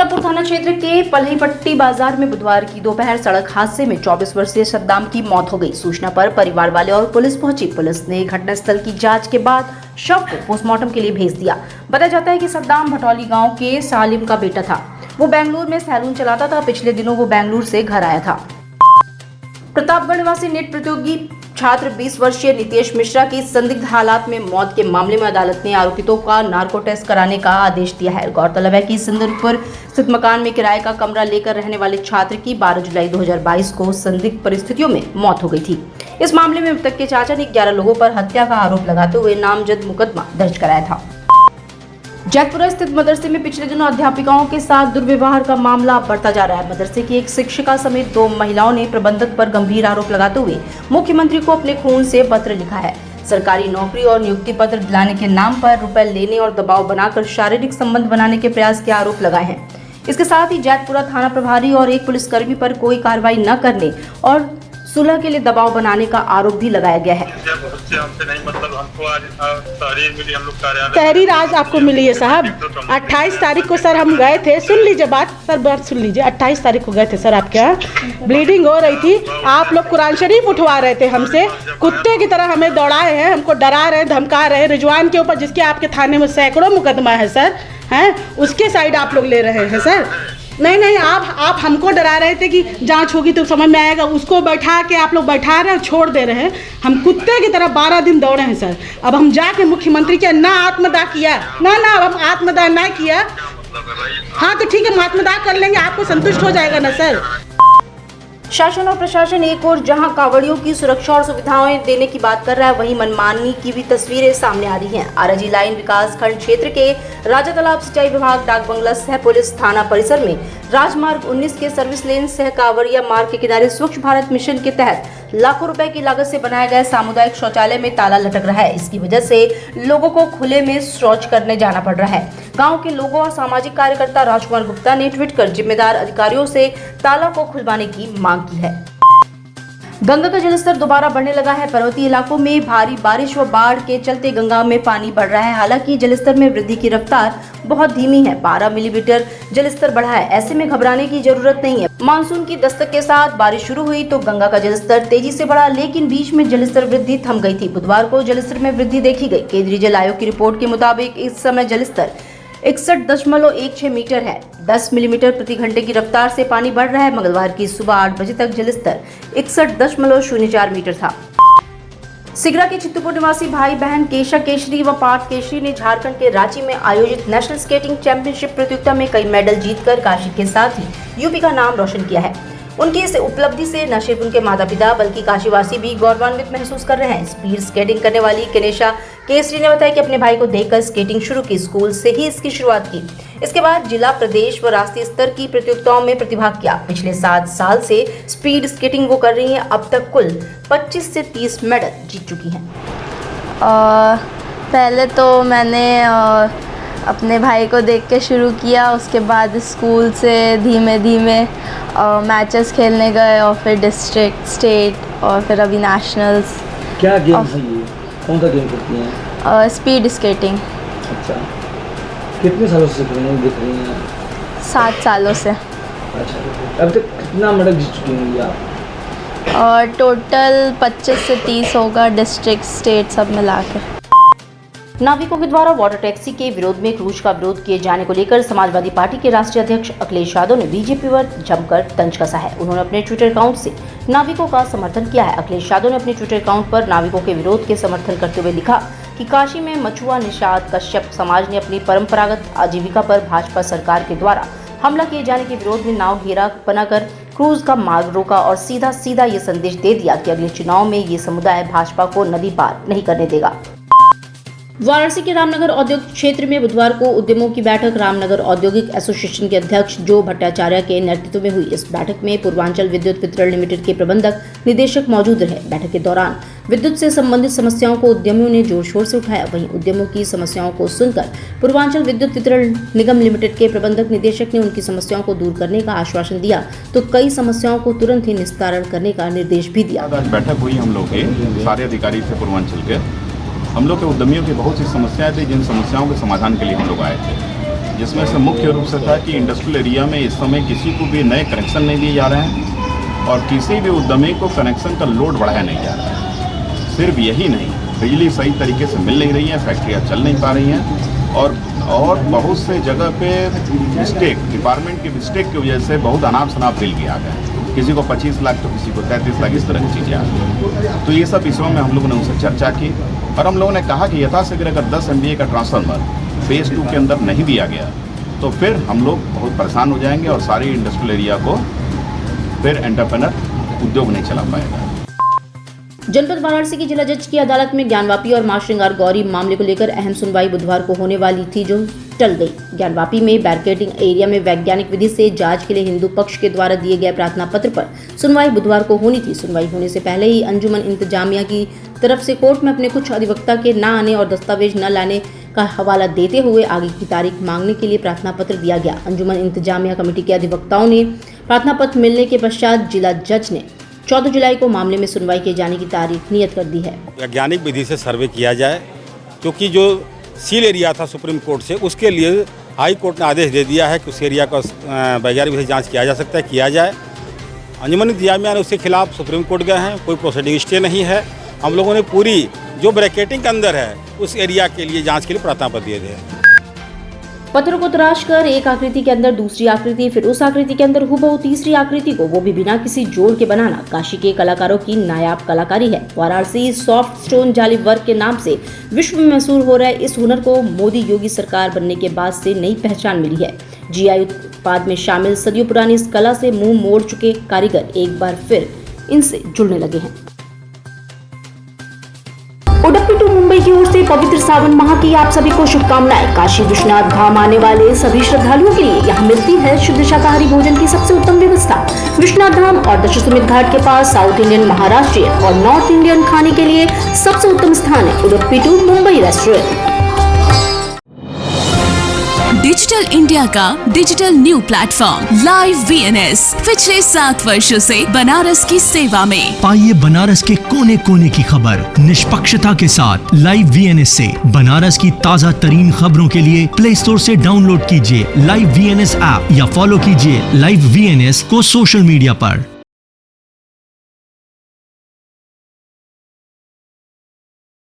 मुजफ्फरपुर थाना क्षेत्र के पल्हीपट्टी बाजार में बुधवार की दोपहर सड़क हादसे में 24 वर्षीय सद्दाम की मौत हो गई। सूचना पर परिवार वाले और पुलिस पहुंची। पुलिस ने घटनास्थल की जांच के बाद शव को पोस्टमार्टम के लिए भेज दिया। बताया जाता है कि सद्दाम भटौली गांव के सालिम का बेटा था। वो बेंगलुरु में सैलून चलाता था। पिछले दिनों वो बेंगलुरु से घर आया था। प्रतापगढ़ निवासी नेट प्रतियोगी छात्र 20 वर्षीय नितेश मिश्रा की संदिग्ध हालात में मौत के मामले में अदालत ने आरोपितों का नार्को टेस्ट कराने का आदेश दिया है। गौरतलब है कि सिंदूरपुर स्थित मकान में किराए का कमरा लेकर रहने वाले छात्र की 12 जुलाई 2022 को संदिग्ध परिस्थितियों में मौत हो गई थी। इस मामले में मृतक के चाचा ने 11 लोगों पर हत्या का आरोप लगाते हुए नामजद मुकदमा दर्ज कराया था। जैतपुरा स्थित मदरसे में पिछले दिनों अध्यापिकाओं के साथ दुर्व्यवहार का मामला बढ़ता जा रहा है। मदरसे की एक शिक्षिका समेत 2 महिलाओं ने प्रबंधक पर गंभीर आरोप लगाते हुए मुख्यमंत्री को अपने खून से पत्र लिखा है। सरकारी नौकरी और नियुक्ति पत्र दिलाने के नाम पर रुपए लेने और दबाव बनाकर शारीरिक संबंध बनाने के प्रयास के आरोप लगाए हैं। इसके साथ ही जैतपुरा थाना प्रभारी और एक पुलिसकर्मी पर कोई कार्रवाई न करने और सुलह के लिए दबाव बनाने का आरोप भी लगाया गया है। तहरीर आज आपको मिली है साहब। 28 तारीख को सर हम गए थे। सुन लीजिए बात सुन लीजिए। 28 तारीख को गए थे सर, आपके यहाँ ब्लीडिंग हो रही थी। आप लोग कुरान शरीफ उठवा रहे थे हमसे, कुत्ते की तरह हमें दौड़ाए हैं, हमको डरा रहे हैं, धमका रहे हैं। रिजवान के ऊपर जिसके आपके थाने में सैकड़ों मुकदमा है सर, हैं उसके साइड आप लोग ले रहे हैं सर। नहीं, आप हमको डरा रहे थे कि जांच होगी तो समझ में आएगा। उसको बैठा के आप लोग बैठा रहे हैं, छोड़ दे रहे हैं। हम कुत्ते की तरह 12 दिन दौड़े हैं सर। अब हम जाके मुख्यमंत्री के ना आत्मदाह किया ना अब हम आत्मदाह ना किया। हाँ तो ठीक है, हम आत्मदाह कर लेंगे, आपको संतुष्ट हो जाएगा ना सर। शासन और प्रशासन एक और जहां कांवड़ियों की सुरक्षा और सुविधाएं देने की बात कर रहा है, वहीं मनमानी की भी तस्वीरें सामने आ रही हैं। आरजी लाइन विकास खंड क्षेत्र के राजा तालाब सिंचाई विभाग डाक बंगला सह पुलिस थाना परिसर में राजमार्ग 19 के सर्विस लेन सह कांवड़िया मार्ग के किनारे स्वच्छ भारत मिशन के तहत लाखों रुपए की लागत से बनाया गया सामुदायिक शौचालय में ताला लटक रहा है। इसकी वजह से लोगों को खुले में शौच करने जाना पड़ रहा है। गांव के लोगों और सामाजिक कार्यकर्ता राजकुमार गुप्ता ने ट्वीट कर जिम्मेदार अधिकारियों से ताला को खुलवाने की मांग की है। गंगा का जलस्तर दोबारा बढ़ने लगा है। पर्वतीय इलाकों में भारी बारिश व बाढ़ के चलते गंगा में पानी बढ़ रहा है। हालांकि जलस्तर में वृद्धि की रफ्तार बहुत धीमी है। 12 मिलीमीटर जलस्तर बढ़ा है। ऐसे में घबराने की जरूरत नहीं है। मानसून की दस्तक के साथ बारिश शुरू हुई तो गंगा का जलस्तर तेजी से बढ़ा, लेकिन बीच में जलस्तर वृद्धि थम गई थी। बुधवार को जलस्तर में वृद्धि देखी गई। केंद्रीय जल आयोग की रिपोर्ट के मुताबिक इस समय जलस्तर 61.16 मीटर है। 10 मिलीमीटर प्रति घंटे की रफ्तार से पानी बढ़ रहा है। मंगलवार की सुबह 8 बजे तक जलस्तर 61.04 मीटर था। सिगरा के चित्तूपुर निवासी भाई बहन केशा केशरी व पार्थ केशरी ने झारखंड के रांची में आयोजित नेशनल स्केटिंग चैंपियनशिप प्रतियोगिता में कई मेडल जीतकर काशी के साथ ही यूपी का नाम रोशन किया है। उनकी इस उपलब्धि से न सिर्फ उनके माता पिता बल्कि काशीवासी भी गौरवान्वित महसूस कर रहे हैं। स्पीड स्केटिंग करने वाली केशा केसरी ने बताया कि अपने भाई को देखकर स्केटिंग शुरू की। स्कूल से ही इसकी शुरुआत की। इसके बाद जिला, प्रदेश व राष्ट्रीय स्तर की प्रतियोगिताओं में प्रतिभाग किया। पिछले 7 साल से स्पीड स्केटिंग वो कर रही हैं। अब तक कुल 25 से 30 मेडल जीत चुकी हैं। पहले तो मैंने अपने भाई को देख के शुरू किया, उसके बाद स्कूल से धीमे धीमे मैचेस खेलने गए और फिर डिस्ट्रिक्ट, स्टेट और फिर अभी नेशनल्स। क्या गेम है ये? कौन सा गेम करती हैं? Speed skating. अच्छा, कितने सालों से सीख रही हैं, दिख रही हैं? 7 सालों से। अच्छा, अब तक कितना मेडल जीत चुकी होंगी आप? और टोटल 25 से 30 होगा, डिस्ट्रिक्ट, स्टेट सब मिला के। नाविकों के द्वारा वाटर टैक्सी के विरोध में क्रूज का विरोध किए जाने को लेकर समाजवादी पार्टी के राष्ट्रीय अध्यक्ष अखिलेश यादव ने बीजेपी पर जमकर तंज कसा है। उन्होंने अपने ट्विटर अकाउंट से नाविकों का समर्थन किया है। अखिलेश यादव ने अपने ट्विटर अकाउंट पर नाविकों के विरोध के समर्थन करते हुए लिखा कि काशी में मछुआ निषाद कश्यप समाज ने अपनी परंपरागत आजीविका पर भाजपा सरकार के द्वारा हमला किए जाने के विरोध में नाव घेरा बनाकर क्रूज का मार्ग रोका और सीधा ये संदेश दे दिया कि अगले चुनाव में ये समुदाय भाजपा को नदी पार नहीं करने देगा। वाराणसी के रामनगर औद्योगिक क्षेत्र में बुधवार को उद्यमों की बैठक रामनगर औद्योगिक एसोसिएशन के अध्यक्ष जो भट्टाचार्य के नेतृत्व में हुई। इस बैठक में पूर्वांचल विद्युत वितरण लिमिटेड के प्रबंधक निदेशक मौजूद रहे। बैठक के दौरान विद्युत से संबंधित समस्याओं को उद्यमियों ने जोर शोर से उठाया। वहीं उद्यमों की समस्याओं को सुनकर पूर्वांचल विद्युत वितरण निगम लिमिटेड के प्रबंधक निदेशक ने उनकी समस्याओं को दूर करने का आश्वासन दिया तो कई समस्याओं को तुरंत ही निस्तारण करने का निर्देश भी दिया। बैठक हुई हम लोग के सारे अधिकारी थे पूर्वांचल के। हम लोग के उद्यमियों की बहुत सी समस्याएं थी, जिन समस्याओं के समाधान के लिए हम लोग आए थे। जिसमें से मुख्य रूप से था कि इंडस्ट्रियल एरिया में इस समय किसी को भी नए कनेक्शन नहीं दिए जा रहे हैं और किसी भी उद्यमी को कनेक्शन का लोड बढ़ाया नहीं जा रहा है। सिर्फ यही नहीं, बिजली सही तरीके से मिल नहीं रही है, फैक्ट्रियाँ चल नहीं पा रही हैं और बहुत से जगह पे मिस्टेक, डिपार्टमेंट के मिस्टेक की वजह से बहुत अनाप शनाप बिल भी आ गए। किसी को 25 लाख तो किसी को 33 लाख, इस तरह की चीज़ें आ गई। तो ये सब विषयों में हम लोगों ने उनसे चर्चा की और हम लोगों ने कहा कि यथाशीघ्र अगर 10 MVA का ट्रांसफार्मर फेज़ 2 के अंदर नहीं दिया गया तो फिर हम लोग बहुत परेशान हो जाएंगे और सारी इंडस्ट्रियल एरिया को फिर एंटरप्रेन्योर उद्योग नहीं चला पाएगा। जनपद वाराणसी की जिला जज की अदालत में ज्ञानवापी और मां श्रृंगार गौरी मामले को लेकर अहम सुनवाई बुधवार को होने वाली थी, जो टल गई। ज्ञानवापी में बैरिकेडिंग एरिया में वैज्ञानिक विधि से जांच के लिए हिंदू पक्ष के द्वारा दिए गए प्रार्थना पत्र पर सुनवाई बुधवार को होनी थी। सुनवाई होने से पहले ही अंजुमन इंतजामिया की तरफ से कोर्ट में अपने कुछ अधिवक्ता के न आने और दस्तावेज न लाने का हवाला देते हुए आगे की तारीख मांगने के लिए प्रार्थना पत्र दिया गया। अंजुमन इंतजामिया कमेटी के अधिवक्ताओं ने प्रार्थना पत्र मिलने के पश्चात जिला जज ने 14 जुलाई को मामले में सुनवाई किए जाने की तारीख नियत कर दी है। वैज्ञानिक विधि से सर्वे किया जाए, क्योंकि जो सील एरिया था सुप्रीम कोर्ट से, उसके लिए हाई कोर्ट ने आदेश दे दिया है कि उस एरिया का वैज्ञानिक विधि से जांच किया जा सकता है, किया जाए। अंजुमन इंतजामिया ने उसके खिलाफ सुप्रीम कोर्ट गए हैं, कोई प्रोसीडिंग स्टे नहीं है। हम लोगों ने पूरी जो ब्रैकेटिंग के अंदर है उस एरिया के लिए जांच के लिए प्रार्थना पत्र दिए थे। पत्थरों को तराश कर एक आकृति के अंदर दूसरी आकृति, फिर उस आकृति के अंदर हुबहू तीसरी आकृति को, वो भी बिना किसी जोड़ के बनाना काशी के कलाकारों की नायाब कलाकारी है। वाराणसी सॉफ्ट स्टोन जाली वर्क के नाम से विश्व में मशहूर हो रहे इस हुनर को मोदी योगी सरकार बनने के बाद से नई पहचान मिली है। GI उत्पाद में शामिल सदियों पुरानी इस कला से मुंह मोड़ चुके कारीगर एक बार फिर इनसे जुड़ने लगे हैं। उडुपी टू मुंबई की ओर से पवित्र सावन माह की आप सभी को शुभकामनाएं। काशी विश्वनाथ धाम आने वाले सभी श्रद्धालुओं के लिए यहाँ मिलती है शुद्ध शाकाहारी भोजन की सबसे उत्तम व्यवस्था। विश्वनाथ धाम और दशाश्वमेध घाट के पास साउथ इंडियन, महाराष्ट्रियन और नॉर्थ इंडियन खाने के लिए सबसे उत्तम स्थान है Udupi to Mumbai restaurant. Digital India का digital new platform live VNS पिछले 7 वर्षों से बनारस की सेवा में। पाइए बनारस के कोने कोने की खबर निष्पक्षता के साथ। लाइव VNS से बनारस की ताज़ा तरीन खबरों के लिए प्ले स्टोर से डाउनलोड कीजिए लाइव VNS ऐप या फॉलो कीजिए लाइव VNS को सोशल मीडिया पर।